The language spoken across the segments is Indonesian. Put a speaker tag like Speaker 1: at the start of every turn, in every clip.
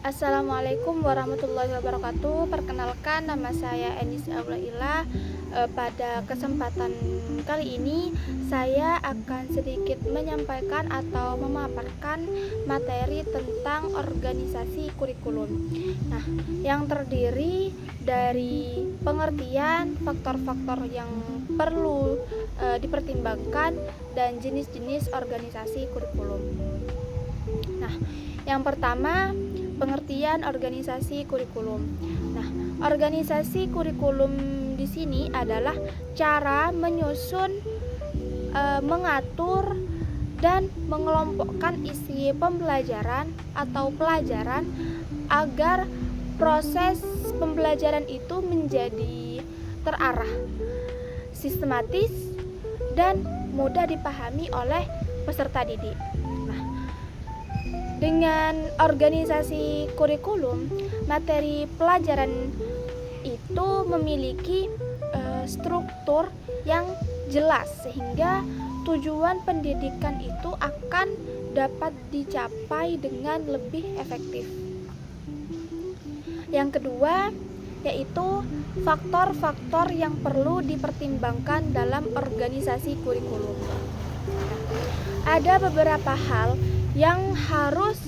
Speaker 1: Assalamualaikum warahmatullahi wabarakatuh. Perkenalkan, nama saya Enis Aulaila. Pada kesempatan kali ini saya akan sedikit menyampaikan atau memaparkan materi tentang organisasi kurikulum. Nah, yang terdiri dari pengertian faktor-faktor yang perlu dipertimbangkan dan jenis-jenis organisasi kurikulum. Nah, yang pertama, pengertian organisasi kurikulum. Nah, organisasi kurikulum di sini adalah cara menyusun, mengatur dan mengelompokkan isi pembelajaran atau pelajaran agar proses pembelajaran itu menjadi terarah, sistematis, dan mudah dipahami oleh peserta didik. Dengan organisasi kurikulum, materi pelajaran itu memiliki struktur yang jelas sehingga tujuan pendidikan itu akan dapat dicapai dengan lebih efektif. Yang kedua, yaitu faktor-faktor yang perlu dipertimbangkan dalam organisasi kurikulum. Ada beberapa hal yang harus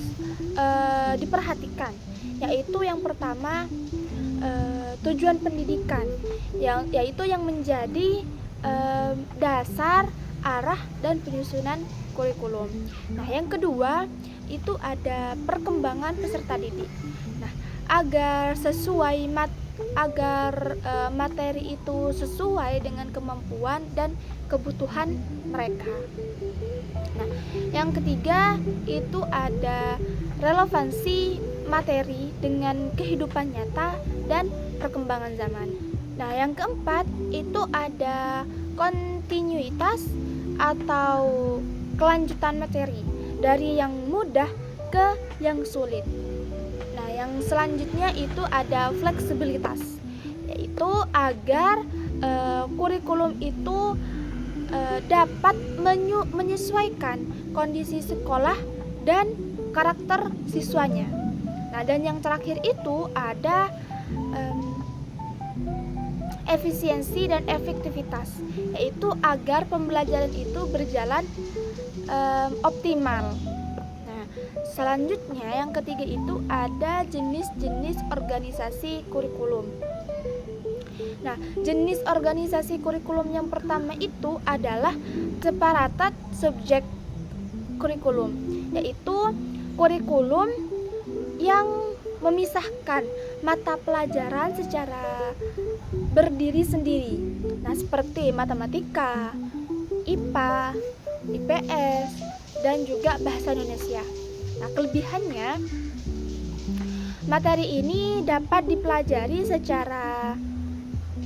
Speaker 1: diperhatikan, yaitu yang pertama, tujuan pendidikan, yaitu yang menjadi dasar, arah, dan penyusunan kurikulum. Nah, yang kedua itu ada perkembangan peserta didik. Nah, agar materi itu sesuai dengan kemampuan dan kebutuhan mereka. Nah, yang ketiga itu ada relevansi materi dengan kehidupan nyata dan perkembangan zaman. Nah, yang keempat itu ada kontinuitas atau kelanjutan materi dari yang mudah ke yang sulit. Nah, yang selanjutnya itu ada fleksibilitas, yaitu agar kurikulum itu dapat menyesuaikan kondisi sekolah dan karakter siswanya. Nah, dan yang terakhir itu ada efisiensi dan efektivitas, yaitu agar pembelajaran itu berjalan optimal. Nah, selanjutnya yang ketiga itu ada jenis-jenis organisasi kurikulum. Nah, jenis organisasi kurikulum yang pertama itu adalah separated subject kurikulum, yaitu kurikulum yang memisahkan mata pelajaran secara berdiri sendiri. Nah, seperti matematika, IPA, IPS, dan juga bahasa Indonesia. Nah, kelebihannya, materi ini dapat dipelajari secara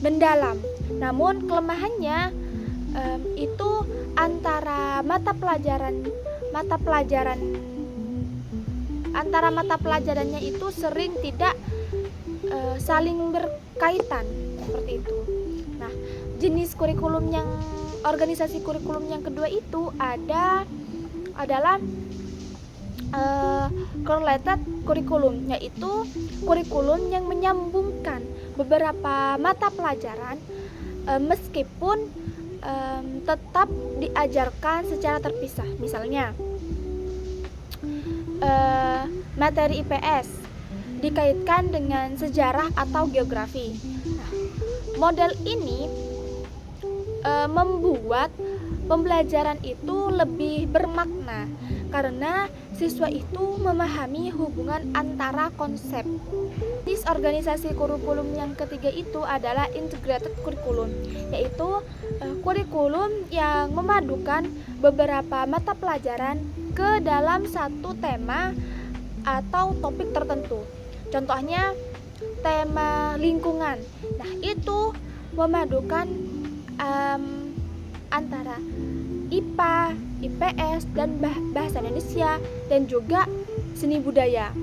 Speaker 1: mendalam. Namun kelemahannya itu antara mata pelajarannya itu sering tidak saling berkaitan seperti itu. Nah, jenis kurikulum organisasi kurikulum yang kedua itu adalah correlated kurikulum, yaitu kurikulum yang menyambungkan beberapa mata pelajaran meskipun tetap diajarkan secara terpisah. Misalnya materi IPS dikaitkan dengan sejarah atau geografi. Nah, model ini membuat pembelajaran itu lebih bermakna karena siswa itu memahami hubungan antara konsep. Jenis organisasi kurikulum yang ketiga itu adalah integrated kurikulum, yaitu kurikulum yang memadukan beberapa mata pelajaran ke dalam satu tema atau topik tertentu. Contohnya tema lingkungan. Nah, itu memadukan antara IPA, IPS, dan bahasa Indonesia, dan juga seni budaya.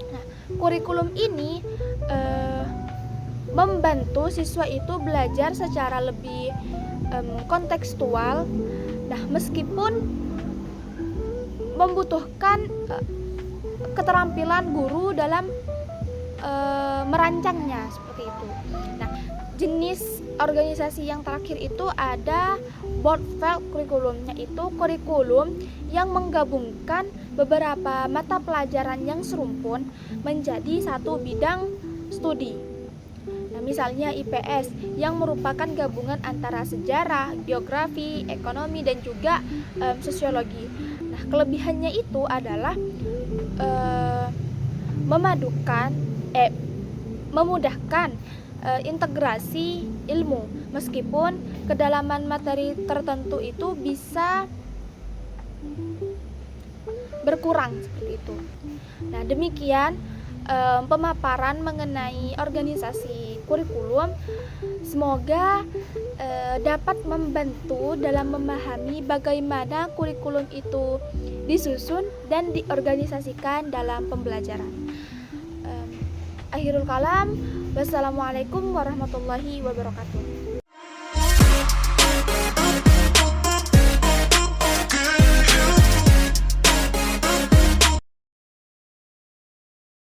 Speaker 1: Nah, kurikulum ini membantu siswa itu belajar secara lebih kontekstual. Nah, meskipun membutuhkan keterampilan guru dalam merancangnya seperti itu. Nah, jenis organisasi yang terakhir itu ada Board-Felt Curriculum, yaitu kurikulum yang menggabungkan beberapa mata pelajaran yang serumpun menjadi satu bidang studi. Nah, misalnya IPS yang merupakan gabungan antara sejarah, geografi, ekonomi, dan juga sosiologi. Nah, kelebihannya itu adalah memudahkan integrasi ilmu, meskipun kedalaman materi tertentu itu bisa berkurang seperti itu. Nah, demikian pemaparan mengenai organisasi kurikulum. Semoga dapat membantu dalam memahami bagaimana kurikulum itu disusun dan diorganisasikan dalam pembelajaran. Akhirul kalam, wassalamualaikum warahmatullahi wabarakatuh.